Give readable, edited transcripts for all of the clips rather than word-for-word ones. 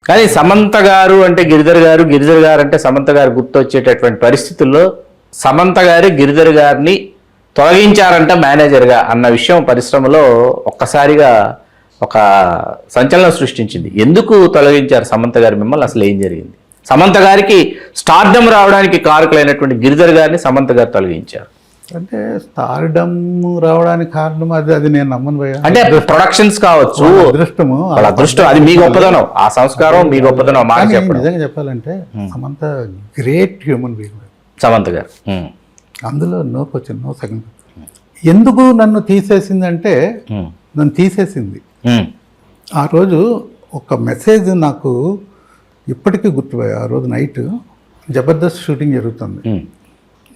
కానీ సమంత గారు అంటే గిరిధర్ గారు, గిరిధర్ గారు అంటే సమంత గారు గుర్తొచ్చేటటువంటి పరిస్థితుల్లో సమంత గారు గిరిధర్ గారిని తొలగించారంట మేనేజర్గా అన్న విషయం పరిశ్రమలో ఒక్కసారిగా ఒక సంచలనం సృష్టించింది. ఎందుకు తొలగించారు సమంత గారు మిమ్మల్ని? అసలు ఏం జరిగింది? సమంత గారికి స్టార్డమ్ రావడానికి కారకులైనటువంటి గిరిధర్ గారిని సమంత గారు తొలగించారు అంటే స్టార్డమ్ రావడానికి కారణం అది నేను నమ్మను భయ్యా. అంటే ప్రొడక్షన్స్ కావచ్చు, అదృష్టము, వాళ్ళ అదృష్టం, అది మీ గొప్పదనం, ఆ సంస్కారం మీ గొప్పదనం. మాట చెప్పడం నిజంగా చెప్పాలంటే Samantha great human being Samantha గారు. అందులో నో క్వశ్చన్, నో సెకండ్. ఎందుకు నన్ను తీసేసిందంటే నన్ను తీసేసింది ఆ రోజు ఒక మెసేజ్ నాకు ఇప్పటికీ గుర్తుపోయా. ఆ రోజు నైట్ జబర్దస్త్ షూటింగ్ జరుగుతుంది.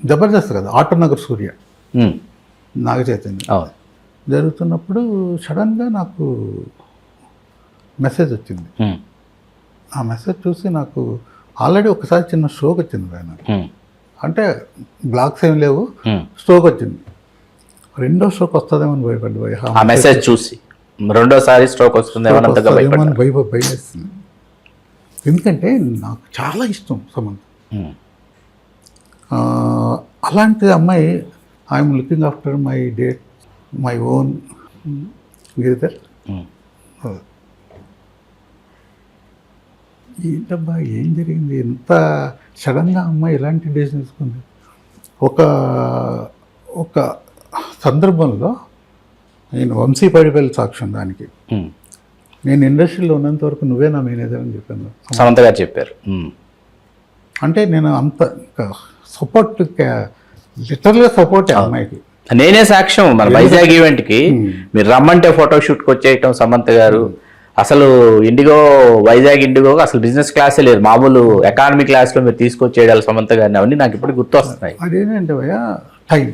జబర్దస్త్ కదా, ఆటోనగర్ సూర్య, నాగ చైతన్య జరుగుతున్నప్పుడు సడన్గా నాకు మెసేజ్ వచ్చింది. ఆ మెసేజ్ చూసి నాకు ఆల్రెడీ ఒకసారి చిన్న స్ట్రోక్ వచ్చింది ఆయన. అంటే బ్లాక్స్ ఏం లేవు, స్ట్రోక్ వచ్చింది. రెండో స్ట్రోక్ వస్తుందేమో అని భయపడ్డా. ఆ మెసేజ్ చూసి రెండోసారి స్ట్రోక్ వస్తుందేమో భయమేస్తుంది. ఎందుకంటే నాకు చాలా ఇష్టం సమంత. అలాంటి అమ్మాయి I'm looking after my date, my own Giridhar. ఏంటబ్బా ఏం జరిగింది? ఎంత సడన్గా అమ్మాయి ఇలాంటి డెసిషన్ తీసుకుంది? ఒక సందర్భంలో నేను వంశీ పడిపల్లి సాక్ష్యం దానికి, నేను ఇండస్ట్రీలో ఉన్నంత వరకు నువ్వే నా మేనేజర్ అని చెప్పాను. సమంత గారు చెప్పారు. అంటే నేను అంత సపోర్ట్, లిటరల్గా సపోర్ట్ అమ్మాయికి. నేనే సాక్ష్యం. మన వైజాగ్ ఈవెంట్కి మీరు రమ్మంటే ఫోటోషూట్కి వచ్చేయటం సమంత గారు. అసలు ఇండిగో, వైజాగ్ ఇండిగో అసలు బిజినెస్ క్లాసే లేదు, మామూలు ఎకానమీ క్లాస్లో మీరు తీసుకొచ్చేయాలి సమంత గారిని. అవన్నీ నాకు ఇప్పుడు గుర్తొస్తున్నాయి. అదేంటంటే భయ్యా టైం,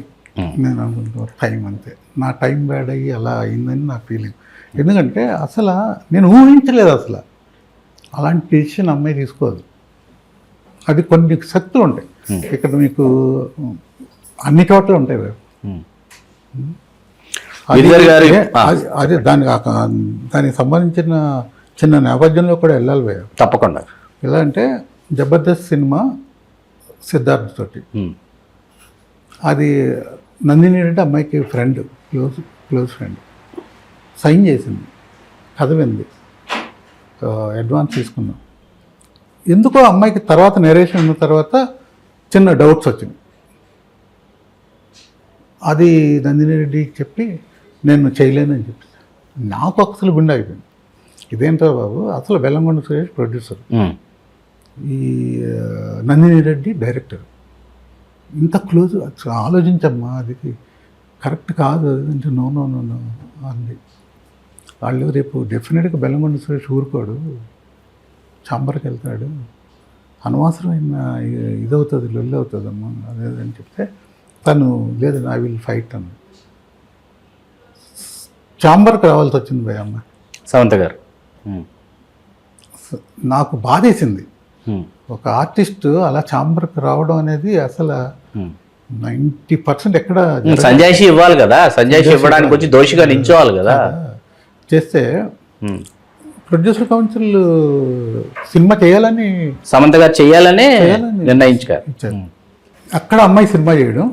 నేను అనుకుంటున్నాను టైం అంతే. నా టైం బ్యాడ్ అయ్యి అలా అయిందని నా ఫీలింగ్. ఎందుకంటే అసలు నేను ఊహించలేదు అసలు అలాంటి డెసిషన్ అమ్మాయి తీసుకోదు. అది కొన్ని శక్తులు ఉంటాయి ఇక్కడ, మీకు అన్ని చోట్ల ఉంటాయి. అదే దానికి సంబంధించిన చిన్న నేపథ్యంలో కూడా వెళ్ళాలి భయ్య, తప్పకుండా. ఎలా అంటే జబర్దస్త్ సినిమా సిద్ధార్థ్ తోటి, అది నందిని అంటే అమ్మాయికి ఫ్రెండ్, క్లోజ్ ఫ్రెండ్, సైన్ చేసింది, కథ వింది, అడ్వాన్స్ తీసుకున్నాం. ఎందుకో అమ్మాయికి తర్వాత నెరేషన్ ఉన్న తర్వాత చిన్న డౌట్స్ వచ్చింది. అది నందిని రెడ్డికి చెప్పి నేను చేయలేనని చెప్పి, నాకు అసలు గుండె అయిపోయింది. ఇదేంటో బాబు, అసలు బెల్లంకొండ సురేష్ ప్రొడ్యూసర్, ఈ నందిని రెడ్డి డైరెక్టర్, ఇంత క్లోజ్, ఆలోచించమ్మా, అది కరెక్ట్ కాదు అంటే నో నో నో నో అంది. వాళ్ళు రేపు డెఫినెట్గా బెల్లంకొండ సురేష్ ఊరుకోడు, చాంబర్కి వెళ్తాడు, అనవసరమైన ఇదవుతుంది, లొల్లి అవుతుందమ్మా అదేదని చెప్తే తను లేదు ఐ విల్ ఫైట్ అని చాంబర్కి రావాల్సి వచ్చింది భయ అమ్మ సమంత గారు. నాకు బాధేసింది. ఒక ఆర్టిస్ట్ అలా చాంబర్కి రావడం అనేది అసలు 90% ఎక్కడ సంజాయిషి ఇవ్వాలి కదా, సంజాయిషి ఇవ్వడానికి వచ్చి దోషిగా నించోవాలి కదా. చేస్తే ప్రొడ్యూసర్ కౌన్సిల్ సినిమా చేయాలని, సమంత గారు చేయాలని నిర్ణయించారు. అక్కడ అమ్మాయి సినిమా చేయడం,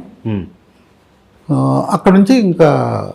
అక్కడ నుంచి ఇంకా